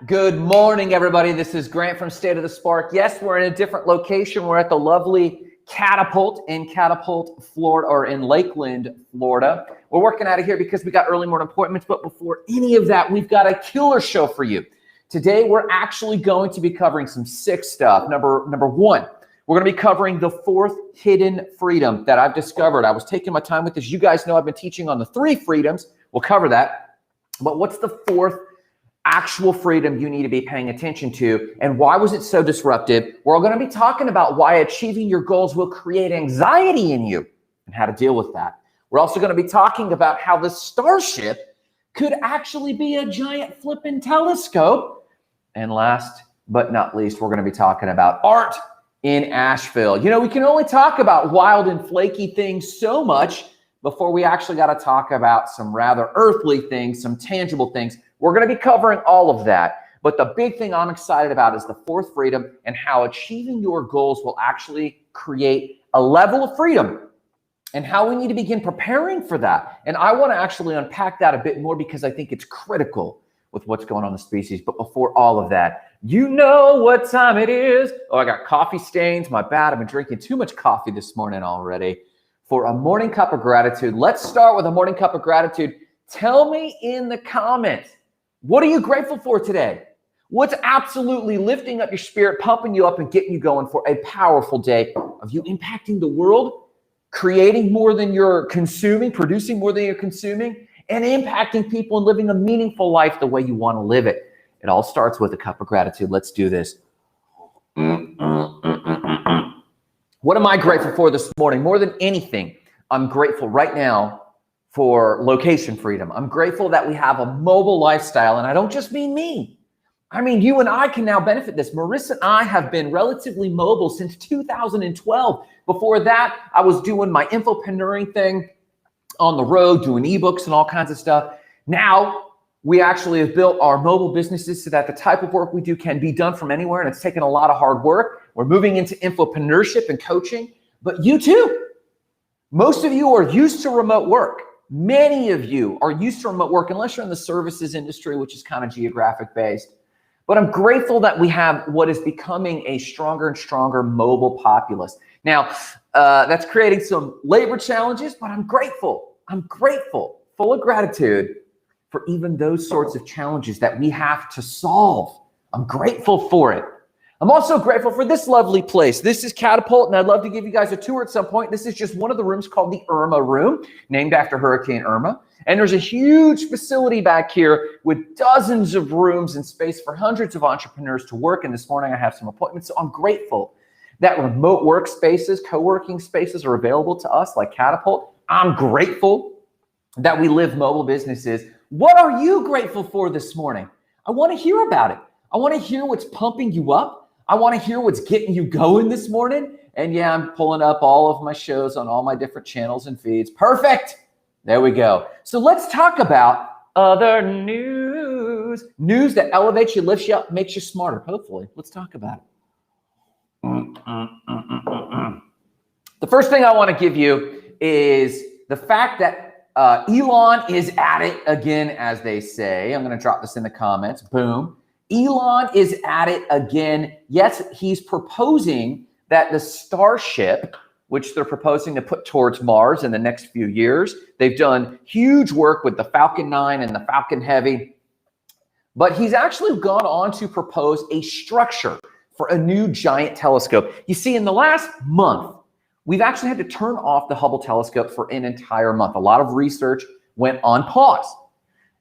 Good morning, everybody. This is Grant from State of the Spark. Yes, we're in a different location. We're at the lovely Catapult in Catapult, Florida, or in Lakeland, Florida. We're working out of here because we got early morning appointments. But before any of that, we've got a killer show for you. Today, we're actually going to be covering some sick stuff. Number one, we're going to be covering the fourth hidden freedom that I've discovered. I was taking my time with this. You guys know I've been teaching on the 3 freedoms. We'll cover that. But what's the fourth actual freedom you need to be paying attention to, and why was it so disruptive? We're going to be talking about why achieving your goals will create anxiety in you and how to deal with that. We're also going to be talking about how the Starship could actually be a giant flipping telescope. And last but not least, we're going to be talking about art in Asheville. You know, we can only talk about wild and flaky things so much before we actually got to talk about some rather earthly things, some tangible things. We're going to be covering all of that. But the big thing I'm excited about is the fourth freedom and how achieving your goals will actually create a level of freedom and how we need to begin preparing for that. And I want to actually unpack that a bit more because I think it's critical with what's going on in the species. But before all of that, you know what time it is. Oh, I got coffee stains. My bad. I've been drinking too much coffee this morning already. For a morning cup of gratitude, let's start with a morning cup of gratitude. Tell me in the comments, what are you grateful for today? What's absolutely lifting up your spirit, pumping you up, and getting you going for a powerful day of you impacting the world, creating more than you're consuming, producing more than you're consuming, and impacting people and living a meaningful life the way you want to live it. It all starts with a cup of gratitude. Let's do this. What am I grateful for this morning? More than anything, I'm grateful right now for location freedom. I'm grateful that we have a mobile lifestyle, and I don't just mean me. I mean, you and I can now benefit this. Marissa and I have been relatively mobile since 2012. Before that, I was doing my infopreneuring thing on the road, doing ebooks and all kinds of stuff. Now, we actually have built our mobile businesses so that the type of work we do can be done from anywhere, and it's taken a lot of hard work. We're moving into infopreneurship and coaching, but you too. Most of you are used to remote work. Many of you are used to remote work, unless you're in the services industry, which is kind of geographic based. But I'm grateful that we have what is becoming a stronger and stronger mobile populace. Now, that's creating some labor challenges, but I'm grateful. I'm grateful, full of gratitude for even those sorts of challenges that we have to solve. I'm grateful for it. I'm also grateful for this lovely place. This is Catapult, and I'd love to give you guys a tour at some point. This is just one of the rooms called the Irma Room, named after Hurricane Irma. And there's a huge facility back here with dozens of rooms and space for hundreds of entrepreneurs to work. And this morning I have some appointments, so I'm grateful that remote work spaces, co-working spaces are available to us like Catapult. I'm grateful that we live mobile businesses. What are you grateful for this morning? I want to hear about it. I want to hear what's pumping you up. I want to hear what's getting you going this morning. And yeah, I'm pulling up all of my shows on all my different channels and feeds. Perfect. There we go. So let's talk about other news. News that elevates you, lifts you up, makes you smarter, hopefully. Let's talk about it. The first thing I want to give you is the fact that Elon is at it again, as they say. I'm going to drop this in the comments. Boom. Elon is at it again. Yes, he's proposing that the Starship, which they're proposing to put towards Mars in the next few years, they've done huge work with the Falcon 9 and the Falcon Heavy, but he's actually gone on to propose a structure for a new giant telescope. You see, in the last month, we've actually had to turn off the Hubble telescope for an entire month. A lot of research went on pause.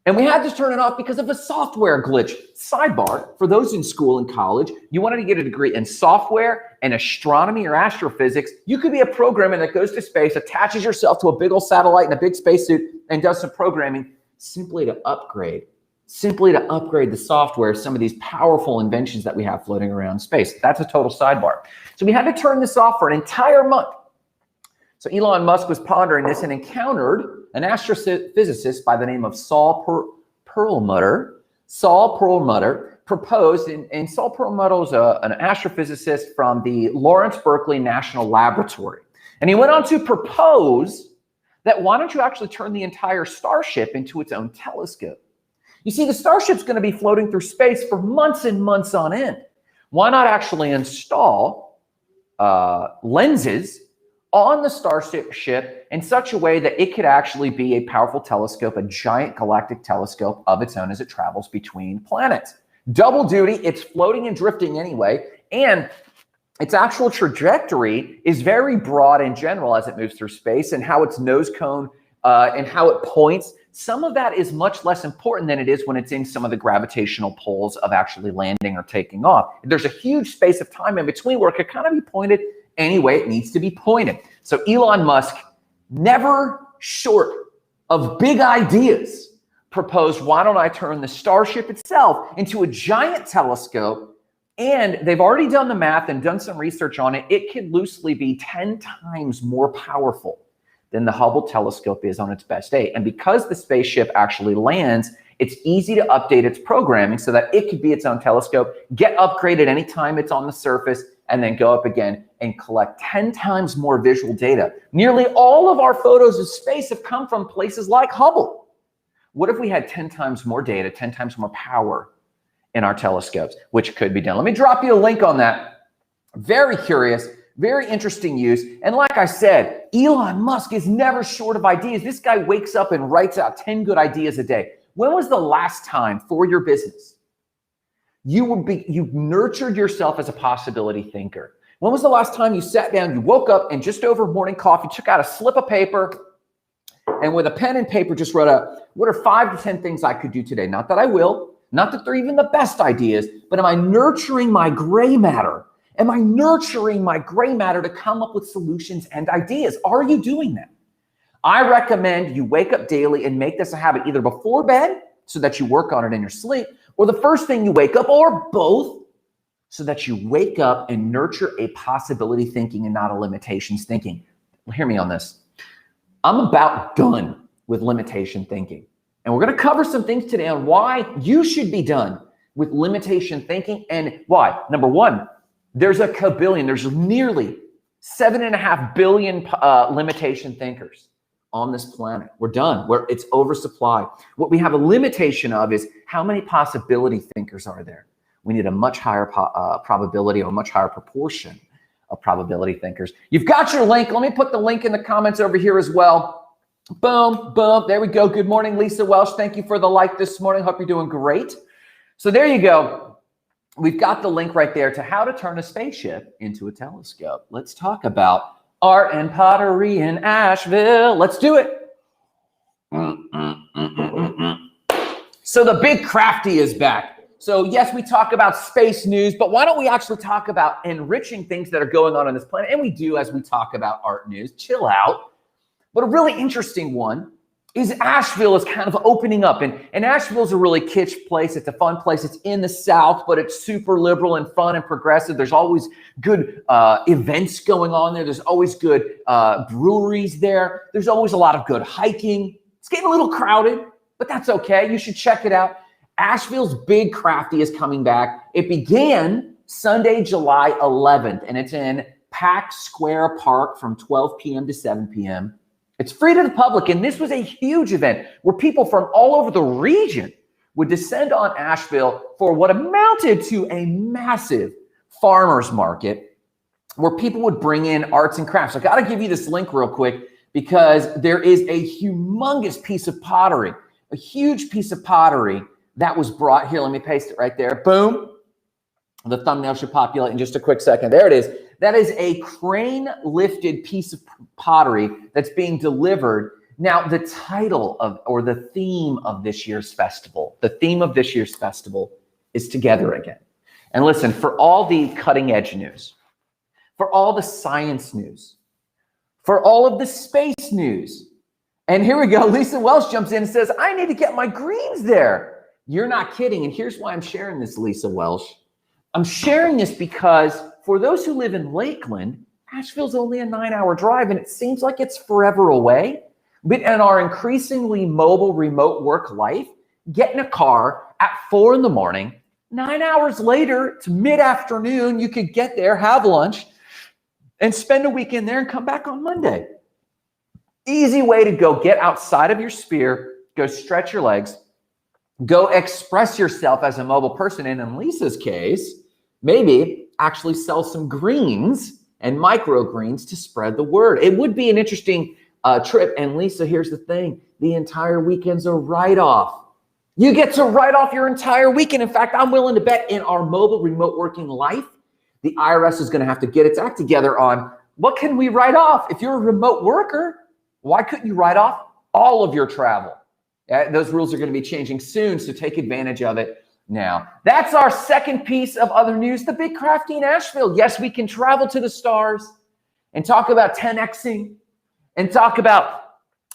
And we had to turn it off because of a software glitch. Sidebar, for those in school and college, you wanted to get a degree in software and astronomy or astrophysics. You could be a programmer that goes to space, attaches yourself to a big old satellite in a big spacesuit, and does some programming simply to upgrade the software, some of these powerful inventions that we have floating around space. That's a total sidebar. So we had to turn this off for an entire month. So Elon Musk was pondering this and encountered an astrophysicist by the name of Saul Perlmutter. Saul Perlmutter proposed, and Saul Perlmutter is an astrophysicist from the Lawrence Berkeley National Laboratory. And he went on to propose that why don't you actually turn the entire Starship into its own telescope? You see, the Starship's going to be floating through space for months and months on end. Why not actually install lenses on the Starship in such a way that it could actually be a powerful telescope, a giant galactic telescope of its own as it travels between planets? Double duty, it's floating and drifting anyway, and its actual trajectory is very broad in general as it moves through space, and how its nose cone and how it points. Some of that is much less important than it is when it's in some of the gravitational pulls of actually landing or taking off. There's a huge space of time in between where it could kind of be pointed any way it needs to be pointed. So Elon Musk, never short of big ideas, proposed, why don't I turn the Starship itself into a giant telescope? And they've already done the math and done some research on it. It could loosely be 10 times more powerful than the Hubble telescope is on its best day. And because the spaceship actually lands, it's easy to update its programming so that it could be its own telescope, get upgraded anytime it's on the surface, and then go up again and collect 10 times more visual data. Nearly all of our photos of space have come from places like Hubble. What if we had 10 times more data, 10 times more power in our telescopes, which could be done? Let me drop you a link on that. Very curious, very interesting use. And like I said, Elon Musk is never short of ideas. This guy wakes up and writes out 10 good ideas a day. When was the last time for your business you nurtured yourself as a possibility thinker? When was the last time you sat down, you woke up, and just over morning coffee, took out a slip of paper and with a pen and paper just wrote out, what are 5 to 10 things I could do today? Not that I will, not that they're even the best ideas, but am I nurturing my gray matter? Am I nurturing my gray matter to come up with solutions and ideas? Are you doing that? I recommend you wake up daily and make this a habit, either before bed so that you work on it in your sleep, or the first thing you wake up, or both, so that you wake up and nurture a possibility thinking and not a limitations thinking. Hear me on this. I'm about done with limitation thinking. And we're going to cover some things today on why you should be done with limitation thinking and why. Number one, there's nearly 7.5 billion limitation thinkers on this planet. We're done. It's oversupply. What we have a limitation of is how many possibility thinkers are there. We need a much higher probability, or a much higher proportion of probability thinkers. You've got your link. Let me put the link in the comments over here as well. Boom, boom. There we go. Good morning, Lisa Welsh. Thank you for the like this morning. Hope you're doing great. So there you go. We've got the link right there to how to turn a spaceship into a telescope. Let's talk about art and pottery in Asheville. Let's do it. So the Big Crafty is back. So yes, we talk about space news, but why don't we actually talk about enriching things that are going on this planet? And we do as we talk about art news. Chill out. But a really interesting one is Asheville is kind of opening up. And Asheville is a really kitsch place. It's a fun place. It's in the South, but it's super liberal and fun and progressive. There's always good events going on there. There's always good breweries there. There's always a lot of good hiking. It's getting a little crowded, but that's okay. You should check it out. Asheville's Big Crafty is coming back. It began Sunday, July 11th, and it's in Pack Square Park from 12 p.m. to 7 p.m. It's free to the public, and this was a huge event where people from all over the region would descend on Asheville for what amounted to a massive farmers market where people would bring in arts and crafts. I got to give you this link real quick because there is a humongous piece of pottery, a huge piece of pottery that was brought here. Let me paste it right there. Boom. The thumbnail should populate in just a quick second. There it is. That is a crane lifted piece of pottery that's being delivered. Now, the title of, or the theme of this year's festival, is Together Again. And listen, for all the cutting edge news, for all the science news, for all of the space news, and here we go, Lisa Welsh jumps in and says, I need to get my greens there. You're not kidding. And here's why I'm sharing this, Lisa Welsh. I'm sharing this because for those who live in Lakeland, Asheville's only a 9-hour drive, and it seems like it's forever away. But in our increasingly mobile remote work life, get in a car at 4 a.m, 9 hours later, it's mid-afternoon, you could get there, have lunch, and spend a weekend there and come back on Monday. Easy way to go get outside of your sphere, go stretch your legs, go express yourself as a mobile person. And in Lisa's case, maybe actually sell some greens and microgreens to spread the word. It would be an interesting trip. And Lisa, here's the thing. The entire weekend's a write-off. You get to write off your entire weekend. In fact, I'm willing to bet in our mobile remote working life, the IRS is going to have to get its act together on what can we write off? If you're a remote worker, why couldn't you write off all of your travel? Those rules are going to be changing soon, so take advantage of it now. That's our second piece of other news, the Big Crafty in Asheville. Yes, we can travel to the stars and talk about 10Xing and talk about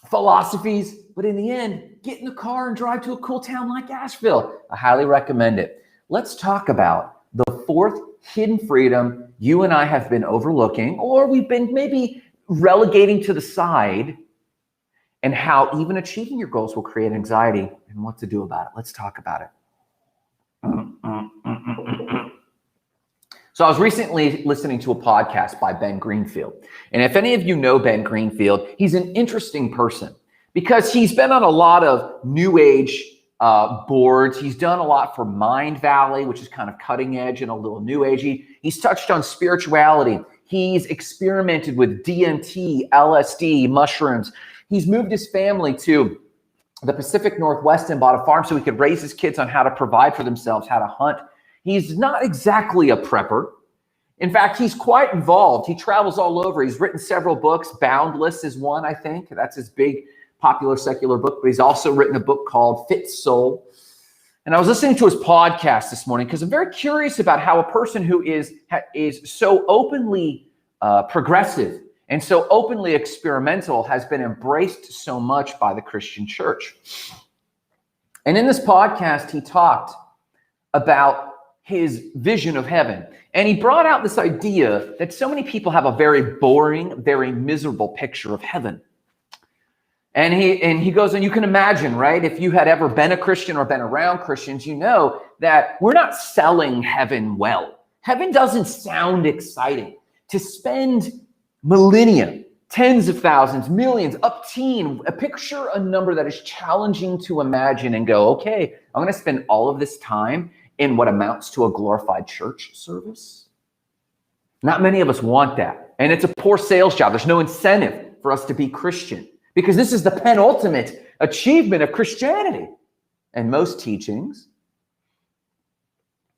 philosophies, but in the end, get in the car and drive to a cool town like Asheville. I highly recommend it. Let's talk about the fourth hidden freedom you and I have been overlooking, or we've been maybe relegating to the side, and how even achieving your goals will create anxiety and what to do about it. Let's talk about it. So I was recently listening to a podcast by Ben Greenfield. And if any of you know Ben Greenfield, he's an interesting person because he's been on a lot of new age boards. He's done a lot for Mind Valley, which is kind of cutting edge and a little new agey. He's touched on spirituality. He's experimented with DMT, LSD, mushrooms. He's moved his family to the Pacific Northwest and bought a farm so he could raise his kids on how to provide for themselves, how to hunt. He's not exactly a prepper. In fact, he's quite involved. He travels all over. He's written several books. Boundless is one, I think. That's his big popular secular book, but he's also written a book called Fit Soul. And I was listening to his podcast this morning because I'm very curious about how a person who is so openly progressive and so openly experimental has been embraced so much by the Christian church. And in this podcast, he talked about his vision of heaven. And he brought out this idea that so many people have a very boring, very miserable picture of heaven. And he goes, and you can imagine, right? If you had ever been a Christian or been around Christians, you know that we're not selling heaven well. Heaven doesn't sound exciting. To spend millennia, tens of thousands, millions, picture a number that is challenging to imagine and go, okay, I'm going to spend all of this time in what amounts to a glorified church service. Not many of us want that. And it's a poor sales job. There's no incentive for us to be Christian because this is the penultimate achievement of Christianity. And most teachings,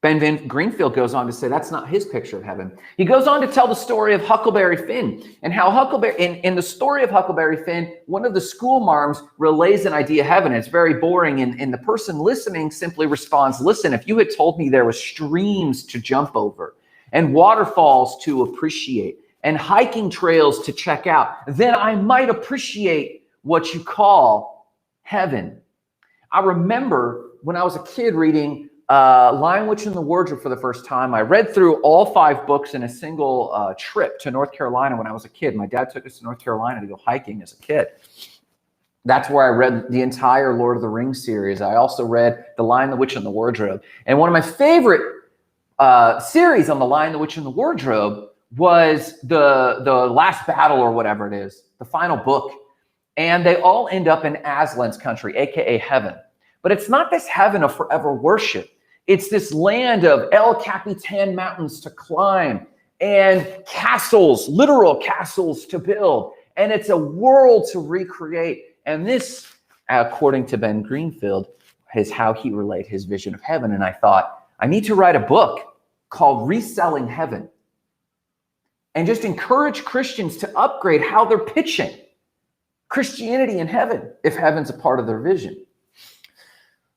Ben Greenfield goes on to say that's not his picture of heaven. He goes on to tell the story of Huckleberry Finn and how in the story of Huckleberry Finn, one of the school marms relays an idea of heaven. It's very boring. And the person listening simply responds, listen, if you had told me there were streams to jump over and waterfalls to appreciate and hiking trails to check out, then I might appreciate what you call heaven. I remember when I was a kid reading Lion, Witch, and the Wardrobe for the first time. I read through all 5 books in a single trip to North Carolina when I was a kid. My dad took us to North Carolina to go hiking as a kid. That's where I read the entire Lord of the Rings series. I also read The Lion, the Witch, and the Wardrobe. And one of my favorite series on The Lion, the Witch, and the Wardrobe was the last battle or whatever it is, the final book. And they all end up in Aslan's country, aka heaven. But it's not this heaven of forever worship. It's this land of El Capitan mountains to climb and castles, literal castles to build. And it's a world to recreate. And this, according to Ben Greenfield, is how he relayed his vision of heaven. And I thought, I need to write a book called Reselling Heaven and just encourage Christians to upgrade how they're pitching Christianity and heaven if heaven's a part of their vision.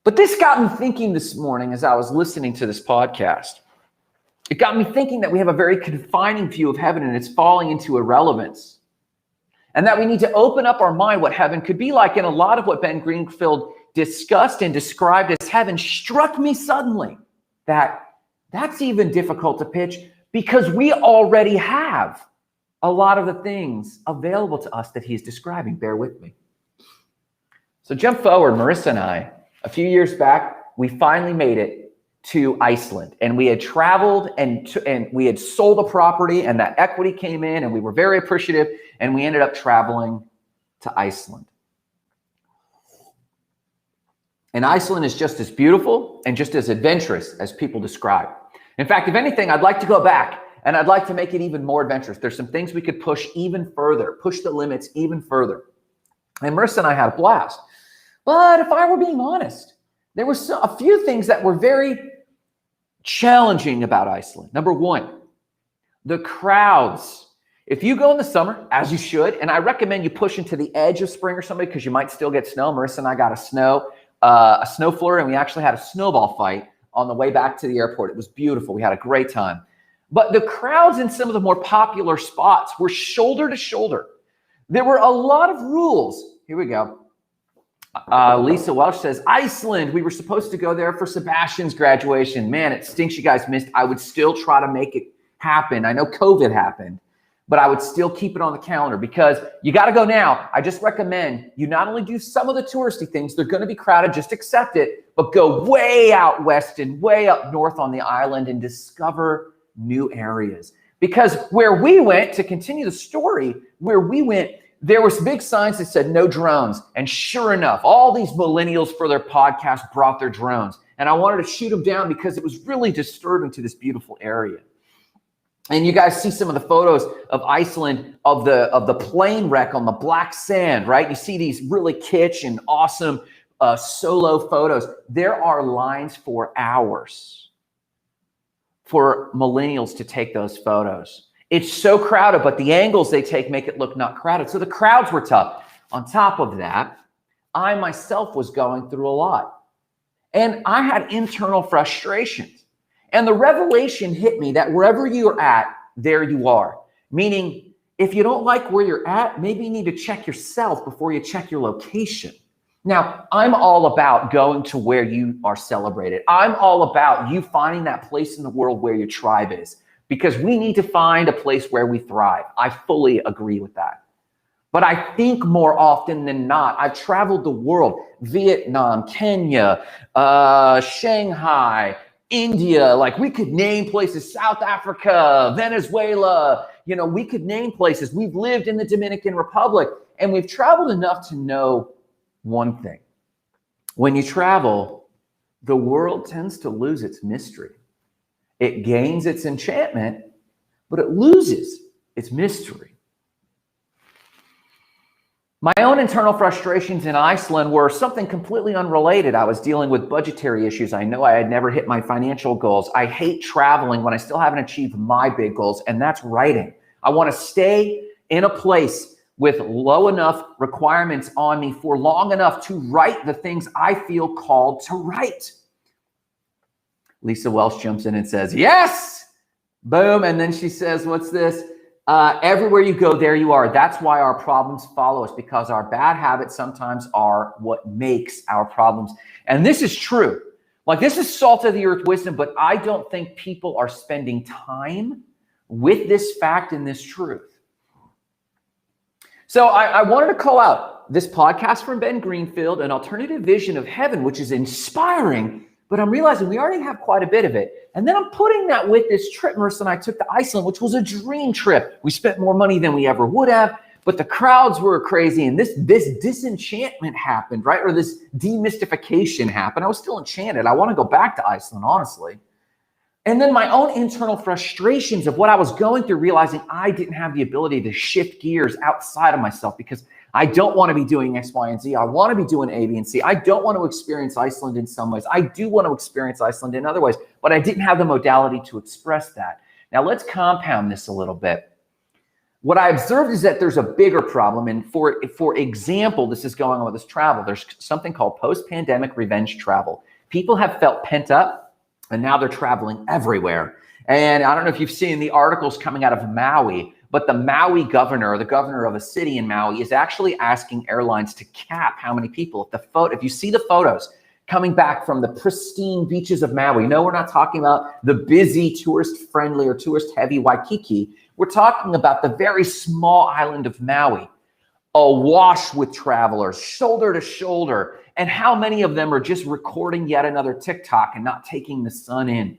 But this got me thinking this morning as I was listening to this podcast. It got me thinking that we have a very confining view of heaven and it's falling into irrelevance. And that we need to open up our mind what heaven could be like. And a lot of what Ben Greenfield discussed and described as heaven struck me suddenly that that's even difficult to pitch because we already have a lot of the things available to us that he's describing. Bear with me. So jump forward, Marissa and I. A few years back, we finally made it to Iceland, and we had traveled and we had sold a property, and that equity came in, and we were very appreciative, and we ended up traveling to Iceland. And Iceland is just as beautiful and just as adventurous as people describe. In fact, if anything, I'd like to go back and I'd like to make it even more adventurous. There's some things we could push even further, push the limits even further. And Marissa and I had a blast. But if I were being honest, there was a few things that were very challenging about Iceland. Number one, the crowds. If you go in the summer, as you should, and I recommend you push into the edge of spring or something because you might still get snow. Marissa and I got a snow flurry, and we actually had a snowball fight on the way back to the airport. It was beautiful. We had a great time. But the crowds in some of the more popular spots were shoulder to shoulder. There were a lot of rules. Here we go. Lisa Welsh says, Iceland, we were supposed to go there for Sebastian's graduation. Man, it stinks you guys missed. I would still try to make it happen. I know COVID happened, but I would still keep it on the calendar because you got to go now. I just recommend you not only do some of the touristy things, they're going to be crowded, just accept it, but go way out west and way up north on the island and discover new areas. Because where we went, to continue the story, where we went, there was big signs that said no drones. And sure enough, all these millennials for their podcast brought their drones. And I wanted to shoot them down because it was really disturbing to this beautiful area. And you guys see some of the photos of Iceland, of the plane wreck on the black sand, right? You see these really kitsch and awesome solo photos. There are lines for hours for millennials to take those photos. It's so crowded, but the angles they take make it look not crowded. So the crowds were tough. On top of that, I myself was going through a lot. And I had internal frustrations. And the revelation hit me that wherever you're at, there you are. Meaning, if you don't like where you're at, maybe you need to check yourself before you check your location. Now, I'm all about going to where you are celebrated. I'm all about you finding that place in the world where your tribe is, because we need to find a place where we thrive. I fully agree with that. But I think more often than not, I've traveled the world, Vietnam, Kenya, Shanghai, India, like we could name places, South Africa, Venezuela, we could name places. We've lived in the Dominican Republic, and we've traveled enough to know one thing. When you travel, the world tends to lose its mystery. It gains its enchantment, but it loses its mystery. My own internal frustrations in Iceland were something completely unrelated. I was dealing with budgetary issues. I know I had never hit my financial goals. I hate traveling when I still haven't achieved my big goals, and that's writing. I want to stay in a place with low enough requirements on me for long enough to write the things I feel called to write. Lisa Welsh jumps in and says, yes, boom. And then she says, what's this? Everywhere you go, there you are. That's why our problems follow us, because our bad habits sometimes are what makes our problems. And this is true. Like, this is salt of the earth wisdom, but I don't think people are spending time with this fact and this truth. So I wanted to call out this podcast from Ben Greenfield, An Alternative Vision of Heaven, which is inspiring, but I'm realizing we already have quite a bit of it. And then I'm putting that with this trip Marissa and I took to Iceland, which was a dream trip. We spent more money than we ever would have, but the crowds were crazy. And this disenchantment happened, right? Or this demystification happened. I was still enchanted. I want to go back to Iceland, honestly. And then my own internal frustrations of what I was going through, realizing I didn't have the ability to shift gears outside of myself because I don't want to be doing X, Y, and Z. I want to be doing A, B, and C. I don't want to experience Iceland in some ways. I do want to experience Iceland in other ways, but I didn't have the modality to express that. Now let's compound this a little bit. What I observed is that there's a bigger problem. And for example, this is going on with this travel. There's something called post-pandemic revenge travel. People have felt pent up, and now they're traveling everywhere. And I don't know if you've seen the articles coming out of Maui, but the Maui governor, the governor of a city in Maui, is actually asking airlines to cap how many people. If you see the photos coming back from the pristine beaches of Maui, no, we're not talking about the busy tourist-friendly or tourist-heavy Waikiki. We're talking about the very small island of Maui, awash with travelers, shoulder to shoulder. And how many of them are just recording yet another TikTok and not taking the sun in?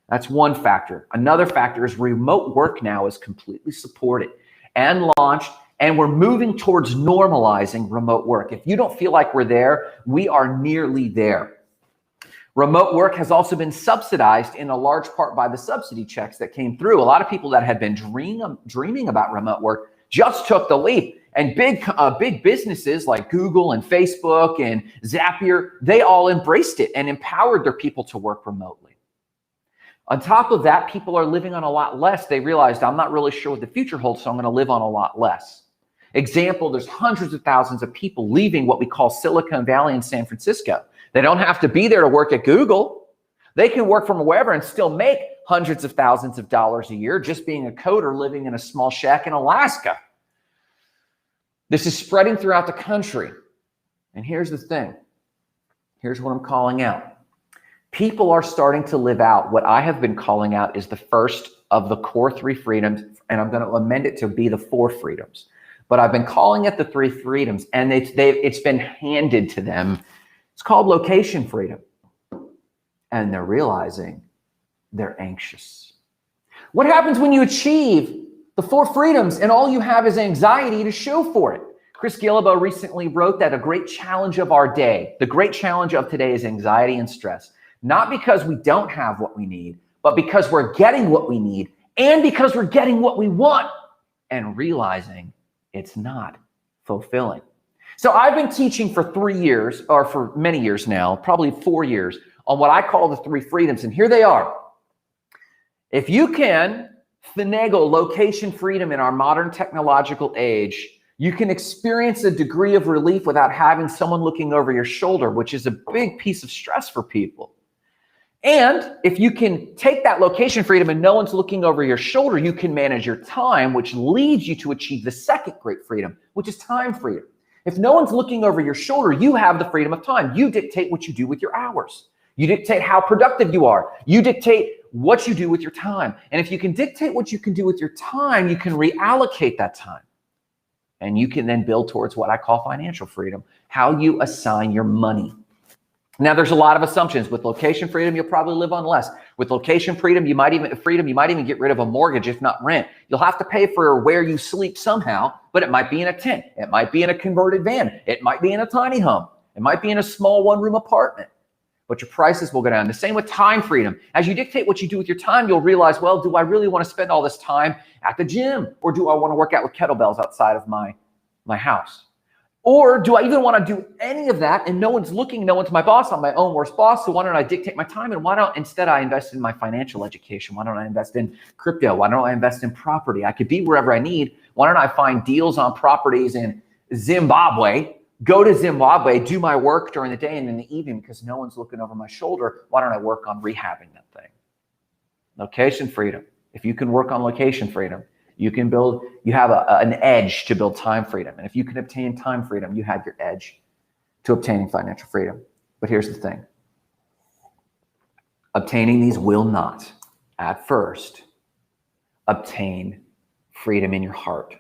That's one factor. Another factor is remote work now is completely supported and launched, And we're moving towards normalizing remote work. If you don't feel like we're there, we are nearly there. Remote work has also been subsidized in a large part by the subsidy checks that came through. A lot of people that had been dreaming about remote work just took the leap. And big businesses like Google and Facebook and Zapier, they all embraced it and empowered their people to work remotely. On top of that, people are living on a lot less. They realized, I'm not really sure what the future holds, so I'm going to live on a lot less. Example, there's hundreds of thousands of people leaving what we call Silicon Valley in San Francisco. They don't have to be there to work at Google. They can work from wherever and still make hundreds of thousands of dollars a year just being a coder living in a small shack in Alaska. This is spreading throughout the country. And here's the thing. Here's what I'm calling out. People are starting to live out what I have been calling out is the first of the core 3 freedoms, and I'm going to amend it to be the 4 freedoms. But I've been calling it the 3 freedoms, and it's been handed to them. It's called location freedom. And they're realizing they're anxious. What happens when you achieve the 4 freedoms and all you have is anxiety to show for it? Chris Guillebeau recently wrote that a great challenge of our day, the great challenge of today is anxiety and stress. Not because we don't have what we need, but because we're getting what we need and because we're getting what we want and realizing it's not fulfilling. So I've been teaching for 3 years, or for many years now, probably 4 years, on what I call the 3 freedoms. And here they are. If you can finagle location freedom in our modern technological age, you can experience a degree of relief without having someone looking over your shoulder, which is a big piece of stress for people. And if you can take that location freedom and no one's looking over your shoulder, you can manage your time, which leads you to achieve the second great freedom, which is time freedom. If no one's looking over your shoulder, you have the freedom of time. You dictate what you do with your hours. You dictate how productive you are. You dictate what you do with your time. And if you can dictate what you can do with your time, you can reallocate that time. And you can then build towards what I call financial freedom, how you assign your money. Now, there's a lot of assumptions. With location freedom, you'll probably live on less. With location freedom, you might even get rid of a mortgage, if not rent. You'll have to pay for where you sleep somehow, but it might be in a tent. It might be in a converted van. It might be in a tiny home. It might be in a small one-room apartment. But your prices will go down. The same with time freedom. As you dictate what you do with your time, you'll realize, well, do I really want to spend all this time at the gym? Or do I want to work out with kettlebells outside of my house? Or do I even want to do any of that and no one's looking, no one's my boss, I'm my own worst boss, so why don't I dictate my time and why don't instead I invest in my financial education? Why don't I invest in crypto? Why don't I invest in property? I could be wherever I need. Why don't I find deals on properties in Zimbabwe, go to Zimbabwe, do my work during the day and in the evening because no one's looking over my shoulder. Why don't I work on rehabbing that thing? Location freedom. If you can work on location freedom, you have an edge to build time freedom. And if you can obtain time freedom, you have your edge to obtaining financial freedom. But here's the thing. Obtaining these will not, at first, obtain freedom in your heart.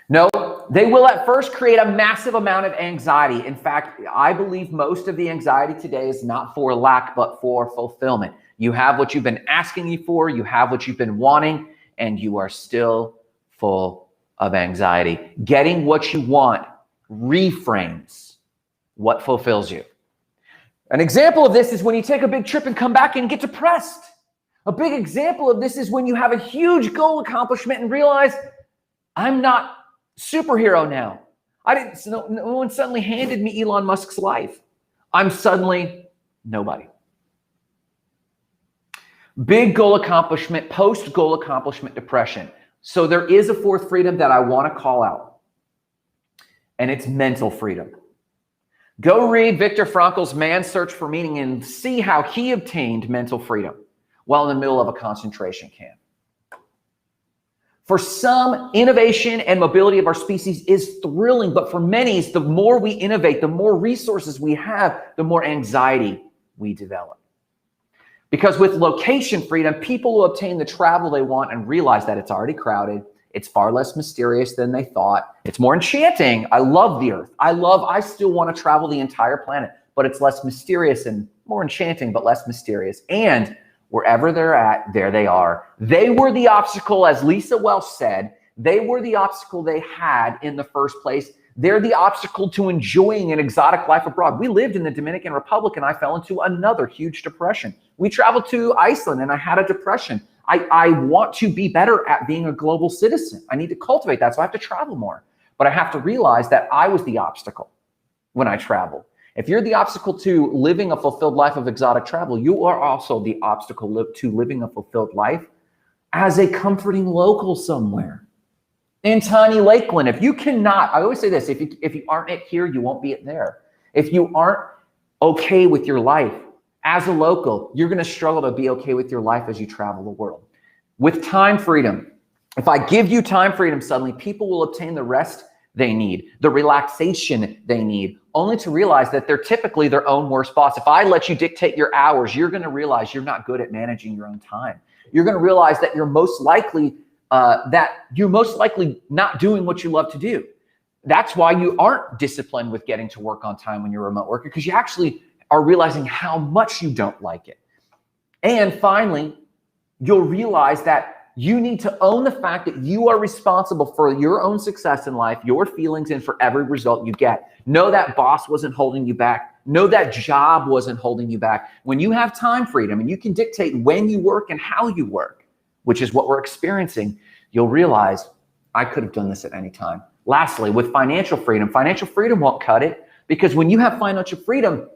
No, they will at first create a massive amount of anxiety. In fact, I believe most of the anxiety today is not for lack, but for fulfillment. You have what you've been asking for, you have what you've been wanting, and you are still full of anxiety. Getting what you want reframes what fulfills you. An example of this is when you take a big trip and come back and get depressed. A big example of this is when you have a huge goal accomplishment and realize, I'm not superhero now. No one suddenly handed me Elon Musk's life. I'm suddenly nobody. Big goal accomplishment, post-goal accomplishment depression. So there is a 4th freedom that I want to call out, and it's mental freedom. Go read Viktor Frankl's Man's Search for Meaning and see how he obtained mental freedom while in the middle of a concentration camp. For some, innovation and mobility of our species is thrilling, but for many, the more we innovate, the more resources we have, the more anxiety we develop. Because with location freedom, people will obtain the travel they want and realize that it's already crowded. It's far less mysterious than they thought. It's more enchanting. I love the Earth. I still want to travel the entire planet, but it's less mysterious and more enchanting, but less mysterious. And wherever they're at, there they are. They were the obstacle, as Lisa Welch said. They were the obstacle they had in the first place. They're the obstacle to enjoying an exotic life abroad. We lived in the Dominican Republic and I fell into another huge depression. We traveled to Iceland and I had a depression. I want to be better at being a global citizen. I need to cultivate that, so I have to travel more. But I have to realize that I was the obstacle when I traveled. If you're the obstacle to living a fulfilled life of exotic travel, you are also the obstacle to living a fulfilled life as a comforting local somewhere. In tiny Lakeland, if you cannot, I always say this, if you aren't it here, you won't be it there. If you aren't okay with your life as a local, you're gonna struggle to be okay with your life as you travel the world. With time freedom, if I give you time freedom, suddenly people will obtain the rest they need, the relaxation they need, only to realize that they're typically their own worst boss. If I let you dictate your hours, you're gonna realize you're not good at managing your own time. You're gonna realize that you're most likely not doing what you love to do. That's why you aren't disciplined with getting to work on time when you're a remote worker, because you actually are realizing how much you don't like it. And finally, you'll realize that you need to own the fact that you are responsible for your own success in life, your feelings, and for every result you get. Know that boss wasn't holding you back. Know that job wasn't holding you back. When you have time freedom and you can dictate when you work and how you work, which is what we're experiencing, you'll realize I could have done this at any time. Lastly, with financial freedom won't cut it, because when you have financial freedom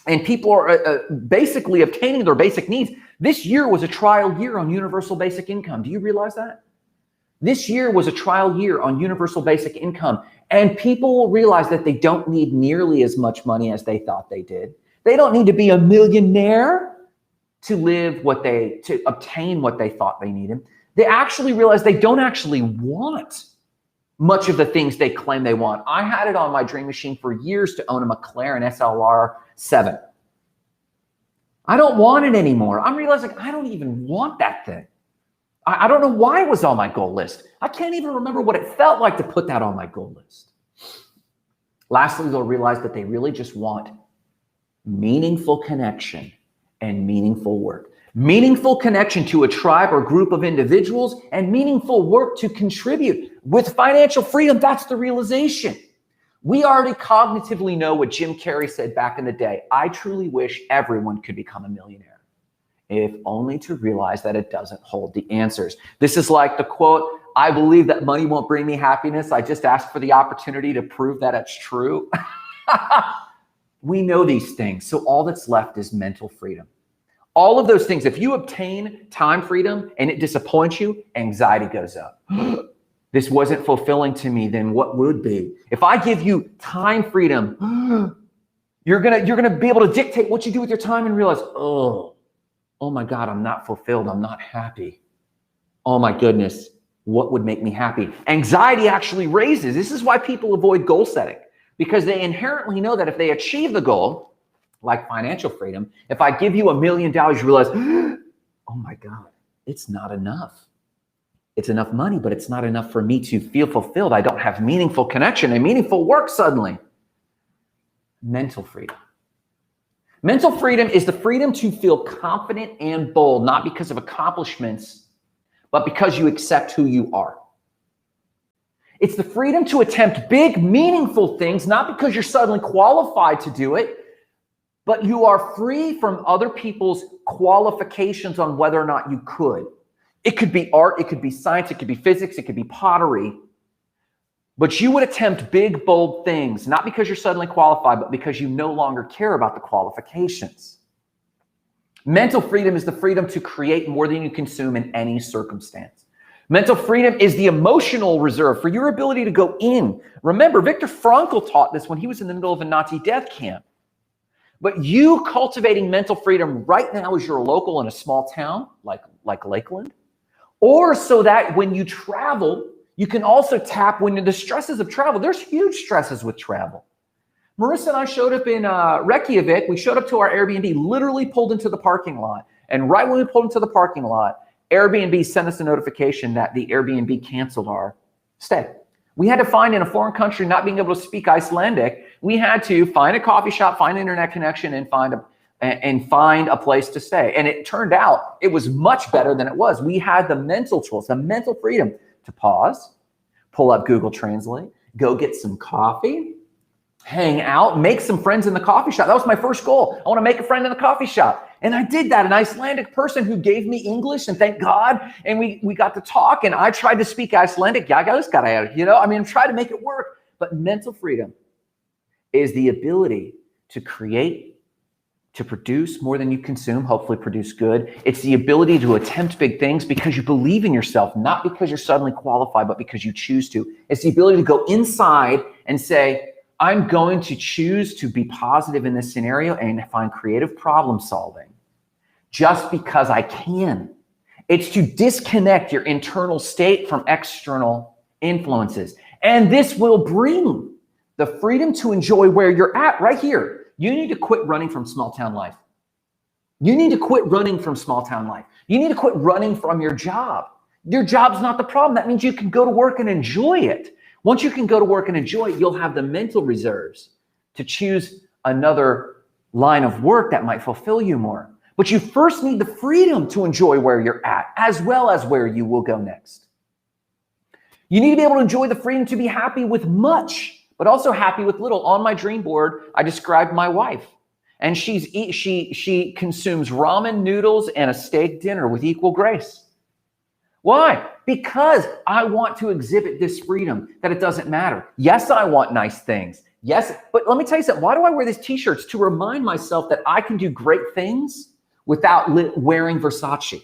and people are basically obtaining their basic needs, this year was a trial year on universal basic income. Do you realize that? This year was a trial year on universal basic income, and people will realize that they don't need nearly as much money as they thought they did. They don't need to be a millionaire to obtain what they thought they needed. They actually realize they don't actually want much of the things they claim they want. I had it on my dream machine for years to own a McLaren SLR 7. I don't want it anymore. I'm realizing I don't even want that thing. I don't know why it was on my goal list. I can't even remember what it felt like to put that on my goal list. Lastly, they'll realize that they really just want meaningful connection and meaningful work. Meaningful connection to a tribe or group of individuals, and meaningful work to contribute. With financial freedom, that's the realization. We already cognitively know what Jim Carrey said back in the day. I truly wish everyone could become a millionaire, if only to realize that it doesn't hold the answers. This is like the quote, I believe that money won't bring me happiness. I just ask for the opportunity to prove that it's true. We know these things. So all that's left is mental freedom. All of those things, if you obtain time freedom and it disappoints you, anxiety goes up. This wasn't fulfilling to me, then what would be? If I give you time freedom, you're gonna be able to dictate what you do with your time and realize, oh my God, I'm not fulfilled, I'm not happy. Oh my goodness, what would make me happy? Anxiety actually raises. This is why people avoid goal setting, because they inherently know that if they achieve the goal, like financial freedom, if I give you $1 million, you realize, oh my God, it's not enough. It's enough money, but it's not enough for me to feel fulfilled. I don't have meaningful connection and meaningful work suddenly. Mental freedom. Mental freedom is the freedom to feel confident and bold, not because of accomplishments, but because you accept who you are. It's the freedom to attempt big, meaningful things, not because you're suddenly qualified to do it, but you are free from other people's qualifications on whether or not you could. It could be art, it could be science, it could be physics, it could be pottery. But you would attempt big, bold things, not because you're suddenly qualified, but because you no longer care about the qualifications. Mental freedom is the freedom to create more than you consume in any circumstance. Mental freedom is the emotional reserve for your ability to go in. Remember, Viktor Frankl taught this when he was in the middle of a Nazi death camp. But you cultivating mental freedom right now as you're a local in a small town like Lakeland, or so that when you travel, you can also tap when the stresses of travel. There's huge stresses with travel. Marissa and I showed up in Reykjavik. We showed up to our Airbnb, literally pulled into the parking lot. And right when we pulled into the parking lot, Airbnb sent us a notification that the Airbnb canceled our stay. We had to find, in a foreign country, not being able to speak Icelandic, we had to find a coffee shop, find an internet connection, and find a place to stay. And it turned out it was much better than it was. We had the mental choice, the mental freedom to pause, pull up Google Translate, go get some coffee, hang out, make some friends in the coffee shop. That was my first goal. I want to make a friend in the coffee shop. And I did that, an Icelandic person who gave me English, and thank God. And we got to talk, and I tried to speak Icelandic. I'm trying to make it work. But mental freedom is the ability to create, to produce more than you consume, hopefully produce good. It's the ability to attempt big things because you believe in yourself, not because you're suddenly qualified, but because you choose to. It's the ability to go inside and say, I'm going to choose to be positive in this scenario and find creative problem solving just because I can. It's to disconnect your internal state from external influences. And this will bring the freedom to enjoy where you're at right here. You need to quit running from small town life. You need to quit running from small town life. You need to quit running from your job. Your job's not the problem. That means you can go to work and enjoy it. Once you can go to work and enjoy it, you'll have the mental reserves to choose another line of work that might fulfill you more. But you first need the freedom to enjoy where you're at, as well as where you will go next. You need to be able to enjoy the freedom to be happy with much, but also happy with little. On my dream board, I described my wife, and she consumes ramen noodles and a steak dinner with equal grace. Why? Because I want to exhibit this freedom that it doesn't matter. Yes, I want nice things. Yes, but let me tell you something. Why do I wear these t-shirts? To remind myself that I can do great things without wearing Versace.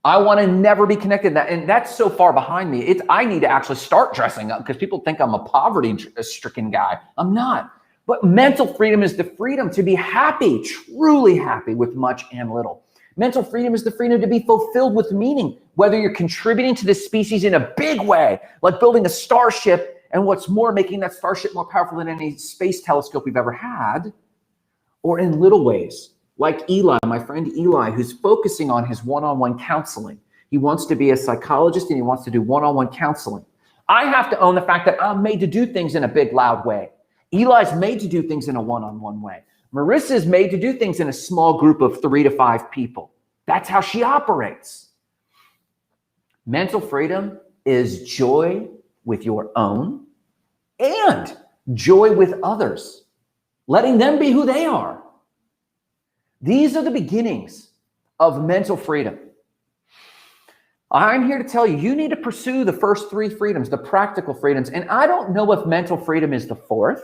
I want to never be connected to that. And that's so far behind me. I need to actually start dressing up because people think I'm a poverty-stricken guy. I'm not. But mental freedom is the freedom to be happy, truly happy with much and little. Mental freedom is the freedom to be fulfilled with meaning, whether you're contributing to this species in a big way, like building a starship, and what's more, making that starship more powerful than any space telescope we've ever had, or in little ways, like Eli, my friend Eli, who's focusing on his one-on-one counseling. He wants to be a psychologist and he wants to do one-on-one counseling. I have to own the fact that I'm made to do things in a big, loud way. Eli's made to do things in a one-on-one way. Marissa's made to do things in a small group of 3 to 5 people. That's how she operates. Mental freedom is joy with your own and joy with others, letting them be who they are. These are the beginnings of mental freedom. I'm here to tell you, you need to pursue the first 3 freedoms, the practical freedoms. And I don't know if mental freedom is the 4th.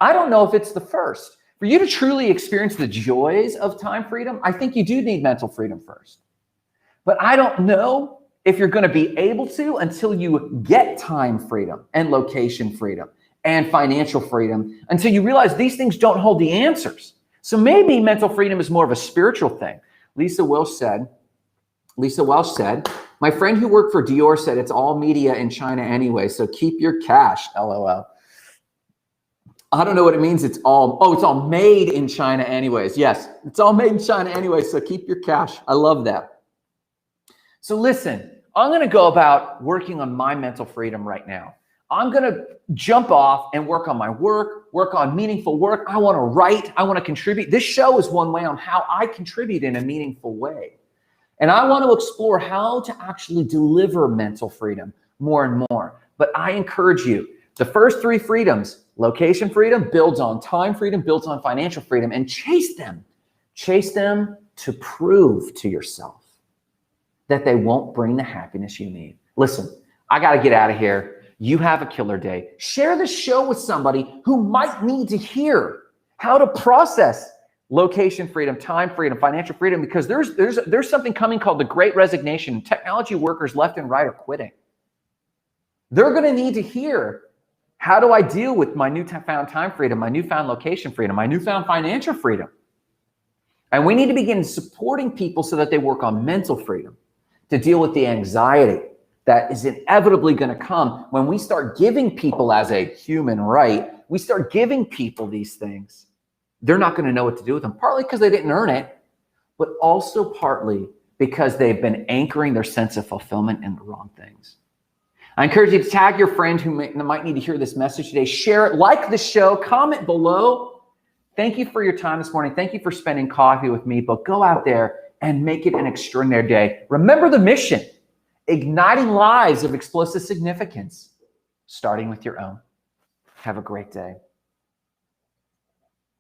I don't know if it's the 1st. For you to truly experience the joys of time freedom, I think you do need mental freedom first. But I don't know if you're going to be able to until you get time freedom and location freedom and financial freedom, until you realize these things don't hold the answers. So maybe mental freedom is more of a spiritual thing. Lisa Welsh said, my friend who worked for Dior said it's all media in China anyway, so keep your cash, LOL. I don't know what it means. It's all made in China anyways. Yes, it's all made in China anyway, so keep your cash. I love that. So listen, I'm going to go about working on my mental freedom right now. I'm going to jump off and work on my work on meaningful work. I want to write. I want to contribute. This show is one way on how I contribute in a meaningful way. And I want to explore how to actually deliver mental freedom more and more. But I encourage you, the first 3 freedoms, location freedom builds on time freedom, builds on financial freedom, and chase them. Chase them to prove to yourself that they won't bring the happiness you need. Listen, I got to get out of here. You have a killer day. Share this show with somebody who might need to hear how to process location freedom, time freedom, financial freedom, because there's something coming called the Great Resignation. Technology workers left and right are quitting. They're going to need to hear, how do I deal with my newfound time freedom, my newfound location freedom, my newfound financial freedom? And we need to begin supporting people so that they work on mental freedom to deal with the anxiety that is inevitably going to come when we start giving people, as a human right, we start giving people these things. They're not going to know what to do with them, partly because they didn't earn it, but also partly because they've been anchoring their sense of fulfillment in the wrong things. I encourage you to tag your friend who might need to hear this message today. Share it, like the show, comment below. Thank you for your time this morning. Thank you for spending coffee with me, but go out there and make it an extraordinary day. Remember the mission, igniting lives of explosive significance. starting with your own. Have a great day.